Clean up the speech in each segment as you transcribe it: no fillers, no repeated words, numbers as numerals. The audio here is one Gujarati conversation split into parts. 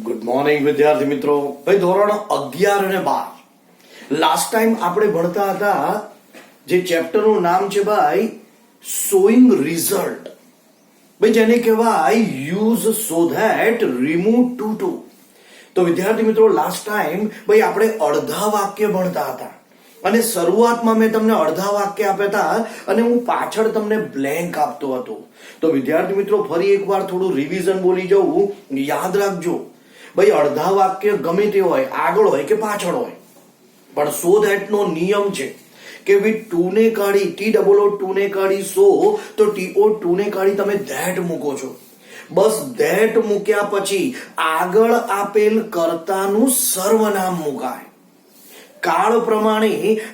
ગુડ મોર્નિંગ વિદ્યાર્થી મિત્રો. ભાઈ ધોરણ 11 અને 12 લાસ્ટ ટાઈમ આપણે ભણતા હતા જે ચેપ્ટરનું નામ છે ભાઈ શોઈંગ રિઝલ્ટ. ભાઈ જેને કહેવાય use so that remove too. તો વિદ્યાર્થી મિત્રો લાસ્ટ ટાઈમ ભાઈ આપણે અડધા વાક્ય ભણતા હતા અને શરૂઆતમાં મેં તમને અડધા વાક્ય આપ્યા હતા અને હું પાછળ તમને બ્લેન્ક આપતો હતો. તો વિદ્યાર્થી મિત્રો ફરી એકવાર થોડું રિવિઝન બોલી જવું. યાદ રાખજો ભાઈ અડધા વાક્ય ગમે તે હોય, આગળ હોય કે પાછળ હોય, પણ સો ધેટ નો નિયમ છે કે ભાઈ ટુ ને કાઢી TOO ને કાઢી સો તો TO2 ને કાઢી તમે ધેટ મૂકો છો. બસ ધેટ મૂક્યા પછી આગળ આપેલ કર્તાનું સર્વનામ મુકાય. કાળ પ્રમાણે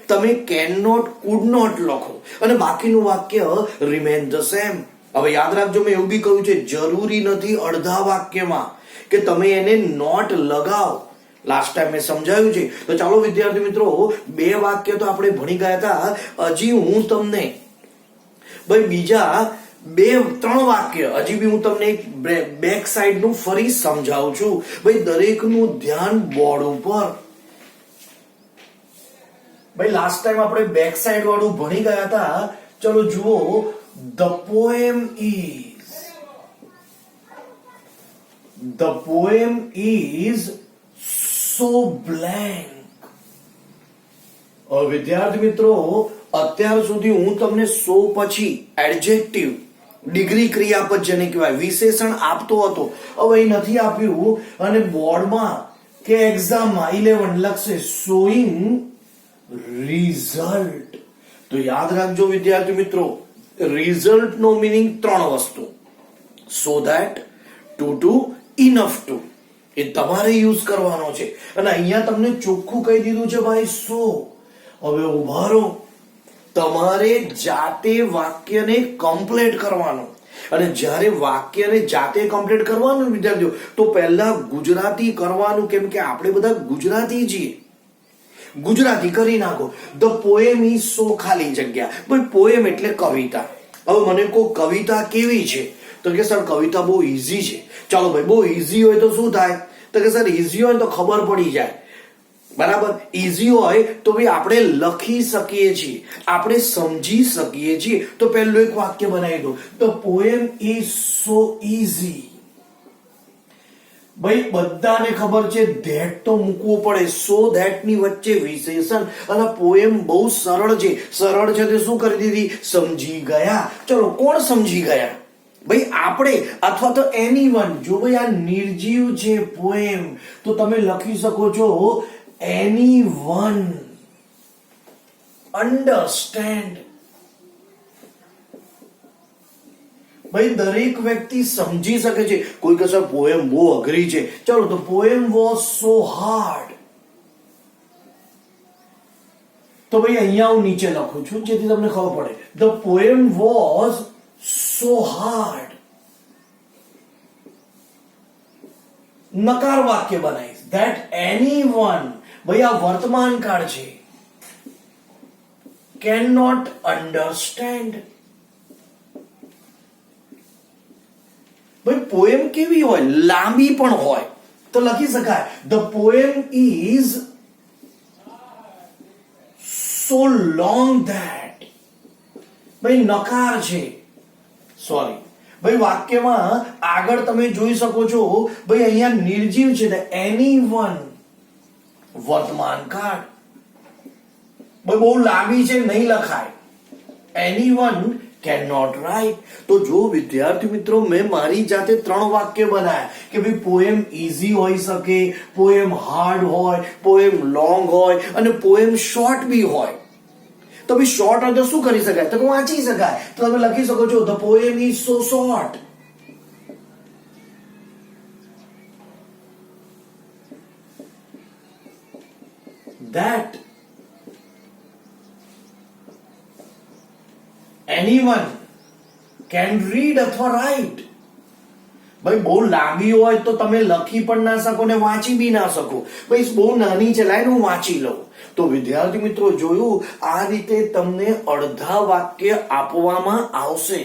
તમે કેન નોટ કુડ નોટ લખો અને બાકીનું વાક્ય રિમેન ધ સેમ. હવે યાદ રાખજો મેં એવું બી કહ્યું છે જરૂરી નથી અડધા વાક્યમાં કે તમે એને નોટ લગાવો. લાસ્ટ ટાઈમ મેં સમજાવ્યું છે. તો ચાલો વિદ્યાર્થી મિત્રો બે વાક્ય તો આપણે ભણી ગયા હતા. હજી હું તમને ભાઈ બીજા 2-3 વાક્ય હજી બી હું તમને બેક સાઈડ નું ફરી સમજાવું છું. ભાઈ દરેકનું ધ્યાન બોર્ડ ઉપર. ભાઈ લાસ્ટ ટાઈમ આપણે બેક સાઈડ વાળું ભણી ગયા હતા. ચલો જુઓ. The poem is so blank. વિદ્યાર્થી મિત્રો અત્યાર સુધી હું તમને સો પછી એડજેક્ટિવ ડિગ્રી ક્રિયાપદ જેને કહેવાય વિશેષણ આપતો હતો. હવે નથી આપ્યું અને બોર્ડમાં કે એક્ઝામમાં 11 લખશે શોઈંગ રિઝલ્ટ. તો યાદ રાખજો વિદ્યાર્થી મિત્રો રિઝલ્ટ નો મીનિંગ 3 વસ્તુ. So that, too, enough to. એ તમારે યુઝ કરવાનો છે અને અહીંયા તમને ચોખ્ખું કહી દીધું છે ભાઈ સો. હવે ઉભા રહો, તમારે જાતે વાક્યને કમ્પ્લીટ કરવાનું અને જ્યારે વાક્યને જાતે કમ્પ્લીટ કરવાનું વિદ્યાર્થીઓ તો પહેલા ગુજરાતી કરવાનું, કેમ કે આપણે બધા ગુજરાતી છીએ. ગુજરાતી કરી નાખો. ધ પોએમ ઇઝ સો ખાલી જગ્યા. ભાઈ પોએમ એટલે કવિતા. હવે મને કોઈ કવિતા કેવી છે તો કે સર કવિતા બહુ ઈઝી છે. ચાલો ભાઈ બહુ ઈઝી હોય તો શું થાય તો કે સર ઈઝી હોય તો ખબર પડી જાય. બરાબર, ઈઝી હોય તો ભાઈ આપણે લખી શકીએ છીએ, આપણે સમજી શકીએ છીએ. તો પહેલું એક વાક્ય બનાવી દો. The poem is so easy. ભાઈ બધાને ખબર છે ધેટ તો મૂકવું પડે. સો ધેટ ની વચ્ચે વિશેષણ અને પોએમ બહુ સરળ છે. સરળ છે તે શું કરી દીધી? સમજી ગયા. ચલો કોણ સમજી ગયા? ભાઈ આપણે અથવા તો એનીવન. જો ભાઈ આ નિર્જીવ છે પોએમ તો તમે લખી શકો છો એનીવન અન્ડરસ્ટેન્ડ. ભાઈ દરેક વ્યક્તિ સમજી શકે છે. કોઈ કહે સર પોએમ બહુ અઘરી છે. ચલો તો પોએમ વોઝ સો હાર્ડ. તો ભાઈ અહીંયા હું નીચે લખું છું જેથી તમને ખબર પડે. The poem was so hard. નકાર વાક્ય બનાવીશ. That anyone. ભાઈ આ વર્તમાન કાળ છે. Can not understand. ભાઈ પોએમ કેવી હોય? લાંબી પણ હોય તો લખી શકાય the poem is so long that. ભાઈ નકાર છે. સોરી ભાઈ વાક્યમાં આગળ તમે જોઈ શકો છો ભાઈ અહીંયા નિર્જીવ છે એનીવન વર્તમાન કાળ. ભાઈ બહુ લાંબી છે નહીં લખાય. Anyone can not write. તો જો વિદ્યાર્થી મિત્રો મેં મારી જાતે 3 વાક્ય બનાવ્યા કે ભાઈ પોએમ ઈઝી હોઈ શકે, પોએમ હાર્ડ હોય, પોએમ લોંગ હોય અને પોએમ શોર્ટ બી હોય. તો ભાઈ શોર્ટ હોય તો શું કરી શકાય તો વાંચી શકાય. તો તમે લખી શકો છો the poem is so short. That anyone can read અથવા write. ભાઈ બહુ લાંબી હોય તો તમે લખી પણ ના શકો ને વાંચી બી ના શકો. ભાઈ બહુ નાની છે લાઈન હું વાંચી લઉં. તો વિદ્યાર્થી મિત્રો જોયું આ રીતે તમને અડધા વાક્ય આપવામાં આવશે.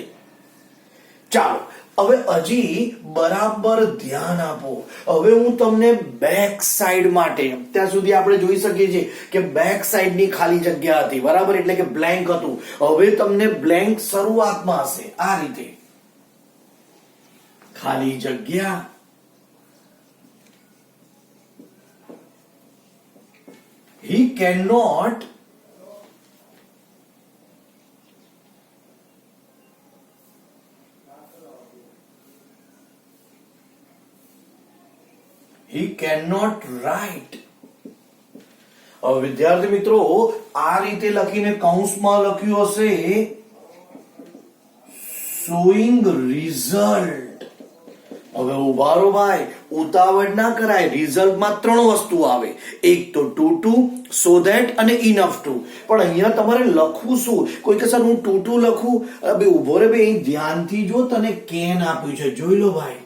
ચાલો હવે હજી બરાબર ધ્યાન આપો. હવે હું તમને બેક સાઈડ માટે, ત્યાં સુધી આપણે જોઈ શકીએ છીએ કે બેક સાઈડ ની ખાલી જગ્યા હતી, બરાબર, એટલે કે બ્લેન્ક હતું. હવે તમને બ્લેન્ક શરૂઆતમાં હશે આ રીતે, ખાલી જગ્યા. He cannot write. હવે વિદ્યાર્થી મિત્રો આ રીતે લખીને કૌંસમાં લખ્યું હશે showing result. હવે ઉભા રહો ભાઈ, ઉતાવળ ના કરાય. રિઝલ્ટમાં 3 વસ્તુ આવે, એક તો ટુ સો ધેટ અને ઇનફ ટુ. પણ અહીંયા તમારે લખવું શું? કોઈ કે સર હું ટુ લખું, બે ઉભો રે, બે ધ્યાનથી જો, તને કેન આપ્યું છે, જોઈ લો ભાઈ.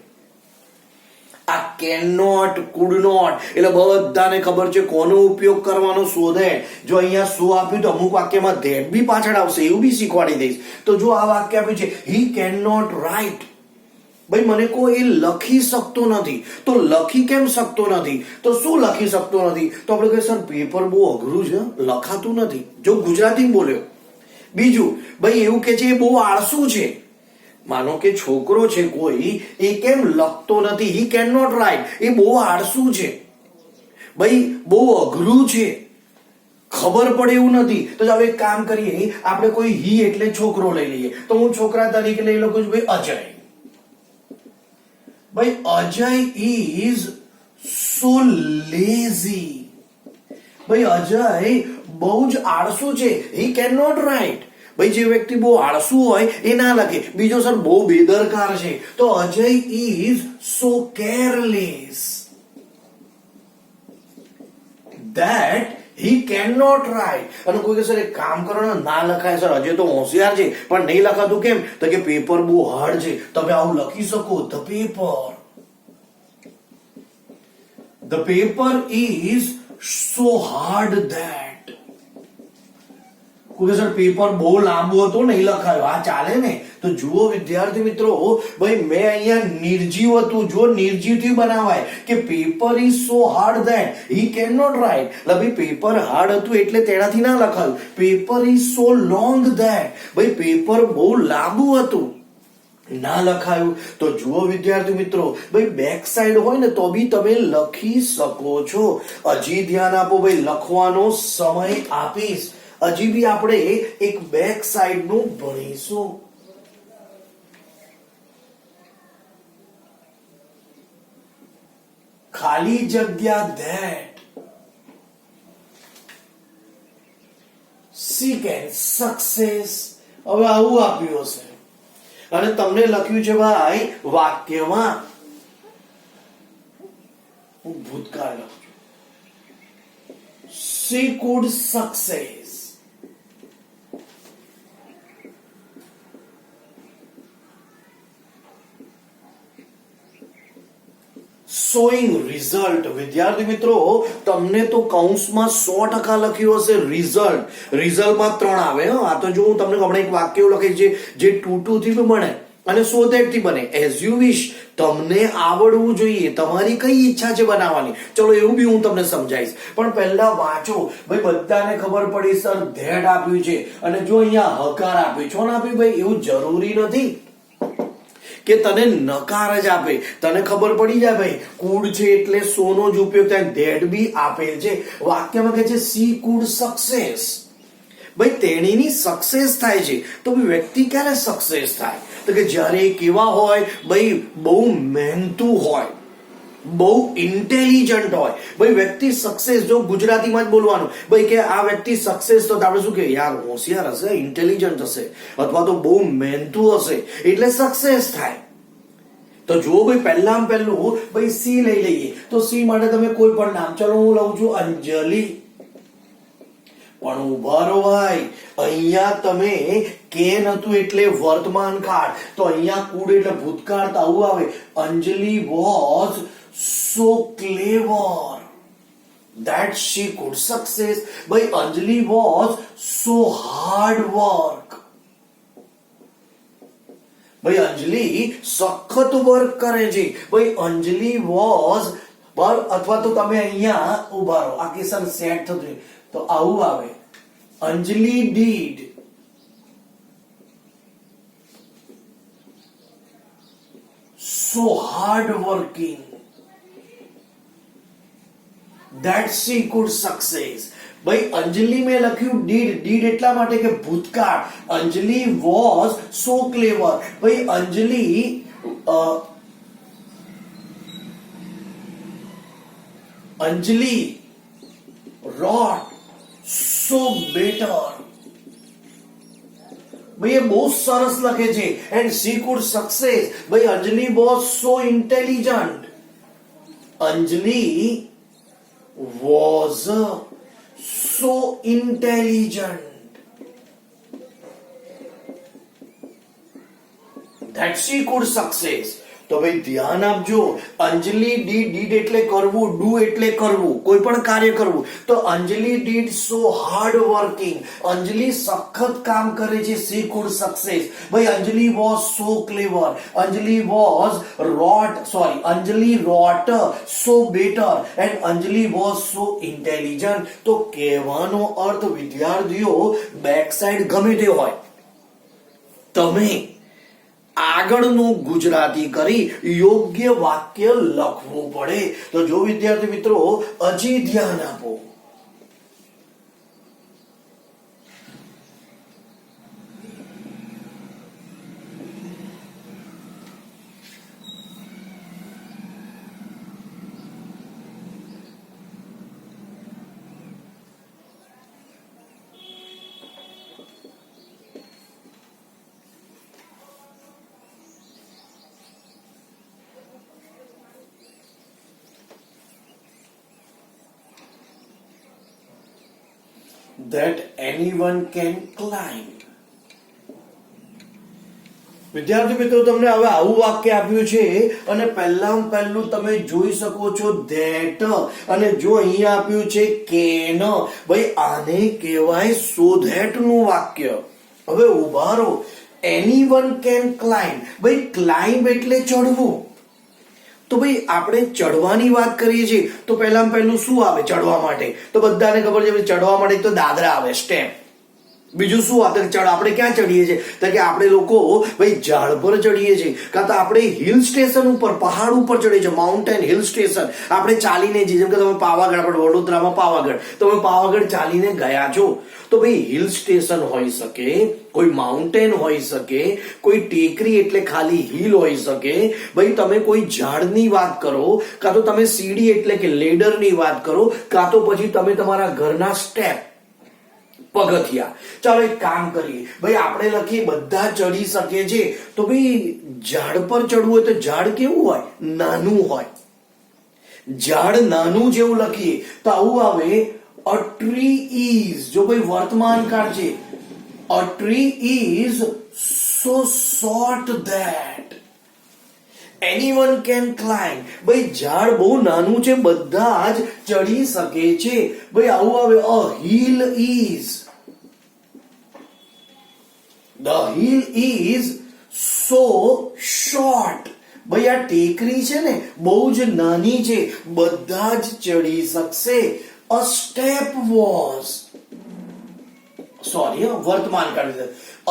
આ કેન નોટ, કુડ નોટ, એટલે બધાને ખબર છે કોનો ઉપયોગ કરવાનો, સો ધેટ. જો અહીંયા સો આપ્યું તો અમુક વાક્યમાં ધેટ બી પાછળ આવશે, એવું બી શીખવાડી દઈશ. તો જો આ વાક્ય આપ્યું છે, હી કેન નોટ રાઇટ. ભાઈ મને કોઈ એ લખી શકતો નથી, તો લખી કેમ શકતો નથી? તો શું લખી શકતો નથી? તો આપણે કહીએ સર પેપર બહુ અઘરું છે, લખાતું નથી. જો ગુજરાતીમાં બોલ્યો. બીજું, ભાઈ એવું કે છે એ બહુ આળસુ છે. માનો કે છોકરો છે કોઈ, એ કેમ લખતો નથી? હી કેન નોટ રાઇટ, એ બહુ આળસુ છે. ભાઈ બહુ અઘરું છે, ખબર પડે એવું નથી. તો હવે એક કામ કરીએ, આપણે કોઈ હી એટલે છોકરો લઈ લઈએ. તો હું છોકરા તરીકે લઈ લઉં છું ભાઈ અજય. ભાઈ અજય ઇઝ સો લેઝી. ભાઈ અજય બહુ જ આળસુ છે. He can not write. ભાઈ જે વ્યક્તિ બહુ આળસુ હોય એ ના લખે. બીજો સર બહુ બેદરકાર છે, તો Ajay is so careless that he cannot write. અને કોઈ કે સર એક કામ કરો ને, ના લખાય સર, અજય તો હોશિયાર છે પણ નહીં લખાતું કેમ? તો કે પેપર બહુ હાર્ડ છે. તમે આવું લખી શકો, the paper is so hard that. કોઈ સર પેપર બહુ લાંબુ હતું, નહીં લખાયો, આ ચાલે ને? તો જુઓ વિદ્યાર્થી મિત્રો, ભાઈ મેં અહીંયા નિર્જીવ હતું, જો નિર્જીવથી બનાવાય કે paper is so hard that he can not write. એટલે ભાઈ પેપર હાર્ડ હતું એટલે તેનાથી ના લખાયું. Paper is so long that, ભાઈ પેપર બહુ લાંબુ હતું, ના લખાયું. તો જુઓ વિદ્યાર્થી મિત્રો, ભાઈ બેક સાઈડ હોય ને તો બી તમે લખી શકો છો. હજી ધ્યાન આપો ભાઈ, લખવાનો સમય આપીશ. હજી બી આપણે એક બેક સાઈડ નું ભણીશું. ખાલી જગ્યા ધેટ seek and success. હવે આવું આપ્યું હશે અને તમને લખ્યું છે ભાઈ વાક્યમાં, હું ભૂતકાળ લખું છું, she could success. showing result. વિદ્યાર્થી મિત્રો તમને તો કૌંસમાં 100% લખ્યું હશે રિઝલ્ટ. રિઝલ્ટમાં 3 આવે. આ તો જો હું તમને હમણાં એક વાક્ય લખી છે જે ટુ થી બને અને સો ધેટ થી બને. As you wish. તમને આવડવું જોઈએ, તમારી કઈ ઈચ્છા છે બનાવવાની. ચલો એવું બી હું તમને સમજાવીશ, પણ પહેલા વાંચો. ભાઈ બધાને ખબર પડી સર ધેટ આપ્યું છે અને જો અહીંયા હકાર આપ્યું, છો ના આપ્યું ભાઈ, એવું જરૂરી નથી કે તને નકાર જ આપે. તને ખબર પડી જાય ભાઈ કુડ છે એટલે સોનો જ ઉપયોગ થાય, ધેટ બી આપેલ છે. વાક્યમાં કહે છે સી કુડ સક્સેસ. ભાઈ તેણીની સક્સેસ થાય છે. તો વ્યક્તિ ક્યારે સક્સેસ થાય? તો કે જ્યારે કેવા હોય ભાઈ, બહુ મહેનતુ હોય, બહુ ઇન્ટેલિજન્ટ હોય. ભાઈ વ્યક્તિ સક્સેસ, જો ગુજરાતીમાં જ બોલવાનું ભાઈ કે આ વ્યક્તિ સક્સેસ, તો આપણે શું કે યાર હોશિયાર હશે, ઇન્ટેલિજન્ટ હશે, અથવા તો બહુ મહેનતુ હશે એટલે સક્સેસ થાય. તો જો ભાઈ પહેલામાં પહેલું ભાઈ સી લઈ લઈએ. તો સી માટે તમે કોઈ પણ નામ, ચલો હું લઉં છું અંજલિ. પણ ઉભા રહો ભાઈ, અહીંયા તમે કેન હતું એટલે વર્તમાન કાળ, તો અહીંયા કુડ એટલે ભૂતકાળ, તો આવું આવે. અંજલિ was so clever that she could success. By Anjali was so hard work. ભાઈ અંજલિ સખત વર્ક કરે છે. ભાઈ અંજલિ વોઝ પર, અથવા તો તમે અહીંયા ઉભા રહો, આ કેસર સેટ થતું તો આવું આવે, અંજલિ did so hard working that she could success. ભાઈ અંજલિ મેં લખ્યું ડીડ એટલા માટે કે ભૂતકાળ. અંજલિ વોઝ સો ક્લેવર. ભાઈ અંજલિ રોટ સો બેટર. ભાઈ એ બહુ સરસ લખે છે. And she could success. ભાઈ Anjali was so intelligent. Anjali was so intelligent that she could success. તો ભાઈ ધ્યાન આપજો, અંજલિ ડીડ એટલે કરવું, ડુ એટલે કરવું, કોઈ પણ કાર્ય કરવું. તો Anjali did so hard working. Anjali સખત કામ કરે છે. she could success. ભાઈ Anjali was so clever. Anjali wrote so better and Anjali was so intelligent. તો કહેવાનો અર્થ વિદ્યાર્થીઓ બેક સાઈડ ગમે તે હોય, તમે આગળનું ગુજરાતી કરી યોગ્ય વાક્ય લખવું પડે. તો જો વિદ્યાર્થી મિત્રો હજી ધ્યાન આપો, that anyone can climb. વિદ્યાર્થી મિત્રો તમને હવે આવું વાક્ય આપ્યું છે અને પહેલું તમે જોઈ શકો છો that, અને જો અહીંયા આપ્યું છે can. ભાઈ આને કહેવાય so that નું વાક્ય. હવે ઉભા રહો, anyone can climb. ભાઈ climb એટલે ચડવું. તો ભાઈ આપણે ચડવાની વાત કરીએ છીએ તો પહેલું શું આવે ચડવા માટે? તો બધાને ખબર છે ચડવા માટે તો દાદરા આવે, સ્ટેપ. બીજું શું આવે? આપણે ક્યાં ચડીએ છીએ? તો કે આપણે લોકો ભાઈ ઝાડ પર ચડીએ છીએ, કાં તો આપણે હિલ સ્ટેશન ઉપર, પહાડ ઉપર ચડીએ છીએ, માઉન્ટેન હિલ સ્ટેશન. આપણે ચાલીને જઈએ, જેમ કે તમે પાવાગઢ, આપણે વડોદરામાં પાવાગઢ, તમે પાવાગઢ ચાલીને ગયા છો. તો ભાઈ હિલ સ્ટેશન હોઈ શકે, કોઈ માઉન્ટેન હોઈ શકે, કોઈ ટેકરી એટલે ખાલી હિલ હોઈ શકે. ભાઈ તમે કોઈ ઝાડની વાત કરો, કાં તો તમે સીડી એટલે કે લેડરની વાત કરો, કાં તો પછી તમે તમારા ઘરના સ્ટેપ, પગથિયા. ચાલો એક કામ કરીએ, ભાઈ આપણે લખીએ બધા ચડી શકે છે. તો ભાઈ ઝાડ પર ચડવું હોય તો ઝાડ કેવું હોય? નાનું હોય. ઝાડ નાનું જેવું લખીએ તો આવું આવે, a tree is. જો ભાઈ વર્તમાન કાળ છે, a tree is so short that anyone can climb. ભાઈ ઝાડ બહુ નાનું છે, બધા જ ચડી શકે છે. ભાઈ આવું આવે, a hill is. The hill is so short. ભાઈ આ ટેકરી છે ને બહુ જ નાની છે, બધા જ ચડી શકશે. A step was, વર્તમાન કાળ.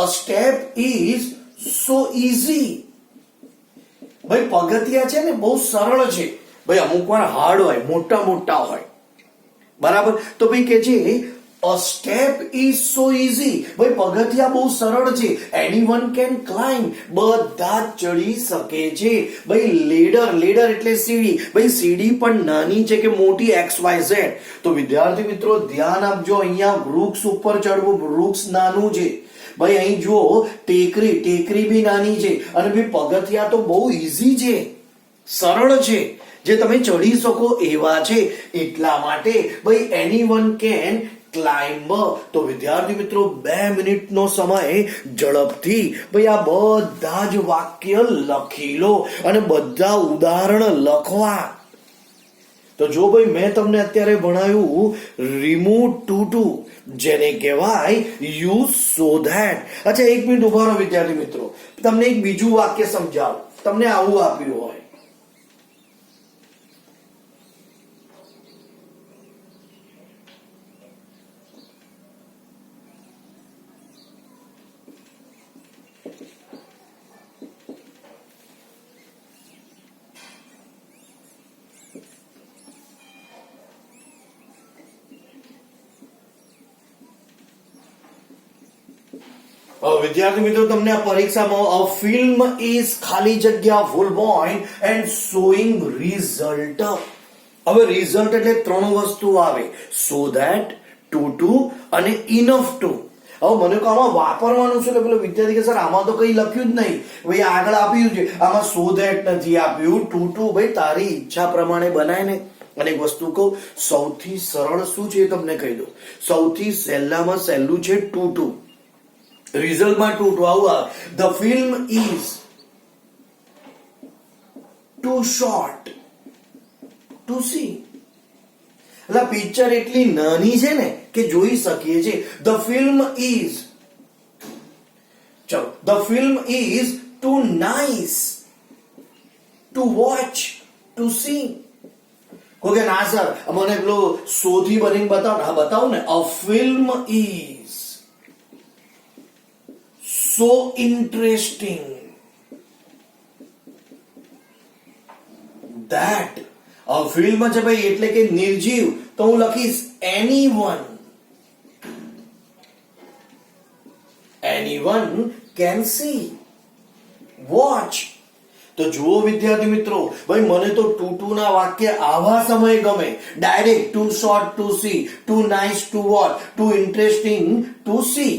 A step is so easy. ભાઈ પગથિયા છે ને બહુ સરળ છે. ભાઈ અમુક વાર હાર્ડ હોય, મોટા હોય, બરાબર. તો ભાઈ કે છે a step is so easy. ભાઈ પગથિયા બહુ સરળ છે. anyone can climb. બધા ચડી શકે છે. ભાઈ લેડર એટલે સીડી. ભાઈ સીડી પણ નાની છે કે મોટી, XYZ. તો વિદ્યાર્થી મિત્રો ધ્યાન આપજો, અહીંયા વૃક્ષ ઉપર ચડવું, વૃક્ષ નાનું છે. ભાઈ અહીં જુઓ ટેકરી બી નાની છે, અને ભાઈ પગથિયા તો બહુ ઈઝી છે, સરળ છે, જે તમે ચડી શકો એવા છે. એટલા માટે ભાઈ anyone can climb. તો વિદ્યાર્થી મિત્રો 2 મિનિટનો સમય ઝડપથી ભાઈ આ બધા જ વાક્ય લખી લો અને બધા ઉદાહરણ લખવા. તો જો ભાઈ મેં તમને અત્યારે ભણાવ્યું રિમૂવ ટુ જેને કહેવાય યુઝ સો ધેટ. અચ્છા એક મિનિટ ઉભા રહો વિદ્યાર્થી મિત્રો, તમને એક બીજું વાક્ય સમજાવું. તમને આવું આપ્યું હોય, વિદ્યાર્થી મિત્રો તમને આ પરીક્ષામાં અ ફિલ્મ ઇઝ ખાલી જગ્યા ફૂલ પોઈન્ટ એન્ડ શોઈંગ રિઝલ્ટ. હવે રિઝલ્ટ એટલે ત્રણ વસ્તુ આવે, સો ધેટ, ટુ અને ઇનફ ટુ. હવે મને કહો આમાં વાપરવાનું છે એટલે પેલો વિદ્યાર્થી કે સર આમાં તો કઈ લખ્યું જ નહીં, ભાઈ આગળ આપ્યું છે આમાં સો ધેટ નથી આપ્યું, ટુ ભાઈ તારી ઈચ્છા પ્રમાણે બનાય ને. અને એક વસ્તુ કહું, સૌથી સરળ શું છે એ તમને કહી દઉં, સૌથી સહેલામાં સહેલું છે ટુ. રિઝલ્ટમાં ટુ આવું આવે, the film is too short to see. એટલે પિક્ચર એટલી નાની છે ને કે જોઈ શકીએ છીએ. ધ ફિલ્મ ઇઝ, ચલો, the film is too nice to watch to see. કે ના સર મને પેલો સોથી બનીને બતાવો. હા બતાવો ને. A film is so interesting that a film છે ભાઈ એટલે કે નિર્જીવ, તો હું લખીશ anyone can see, watch. તો જુઓ વિદ્યાર્થી મિત્રો, ભાઈ મને તો ટુ ના વાક્ય આવા સમયે ગમે. Direct too short to see, too nice to watch, too interesting to see.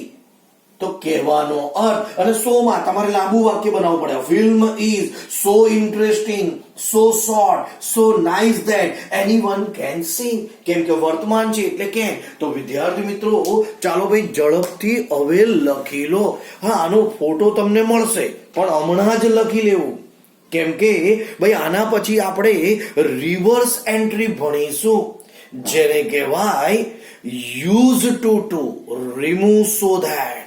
તો કહેવાનો અર્થ, અને સો માં તમારે લાંબુ વાક્ય બનાવવું પડે. Film is so interesting, so short, so nice that anyone can see. કેમ કે વર્તમાન છે એટલે કેમ. તો વિદ્યાર્થી મિત્રો ચાલો ભાઈ ઝડપથી હવે લખી લો. હા આનો ફોટો તમને મળશે પણ હમણાં જ લખી લેવું, કેમ કે ભાઈ આના પછી આપણે રિવર્સ એન્ટ્રી ભણીશું જેને કહેવાય use to, remove so that.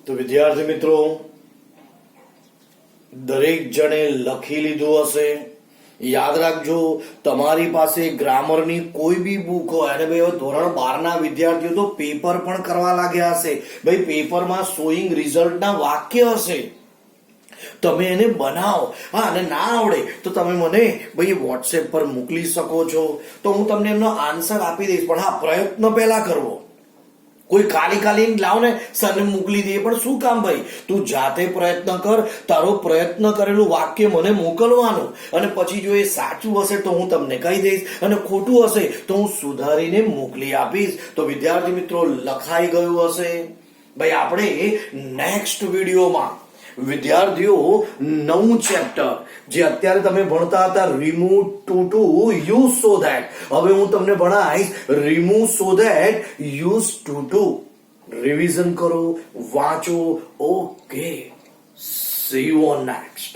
તો વિદ્યાર્થી મિત્રો દરેક જણે લખી લીધું હશે. યાદ રાખજો તમારી પાસે ગ્રામરની કોઈ બી બુક હોય, અને ભાઈ ધોરણ 12 ના વિદ્યાર્થીઓ તો પેપર પણ કરવા લાગ્યા હશે. ભાઈ પેપરમાં શોઈંગ રિઝલ્ટના વાક્ય હશે, તમે એને બનાવો. હા અને ના આવડે તો તમે મને ભાઈ વોટ્સએપ પર મોકલી શકો છો, તો હું તમને એમનો આન્સર આપી દઈશ. પણ હા પ્રયત્ન પહેલા કરવો. કોઈ ખાલી લાવ ને સરને મોકલી દે, પણ શું કામ ભાઈ? તું જાતે પ્રયત્ન કર, તારો પ્રયત્ન કરેલું વાક્ય મને મોકલવાનું, અને પછી જો એ સાચું હશે તો હું તમને કહી દઈશ, અને ખોટું હશે તો હું સુધારીને મોકલી આપીશ. તો વિદ્યાર્થી મિત્રો લખાઈ ગયું હશે. ભાઈ આપણે નેક્સ્ટ વિડીયોમાં વિદ્યાર્થીઓ નવું ચેપ્ટર જે અત્યારે તમે ભણતા હતા remove too use so that, હવે હું તમને ભણાવીશ remove so that use too. Revision કરો, વાંચો. Okay, see you on next.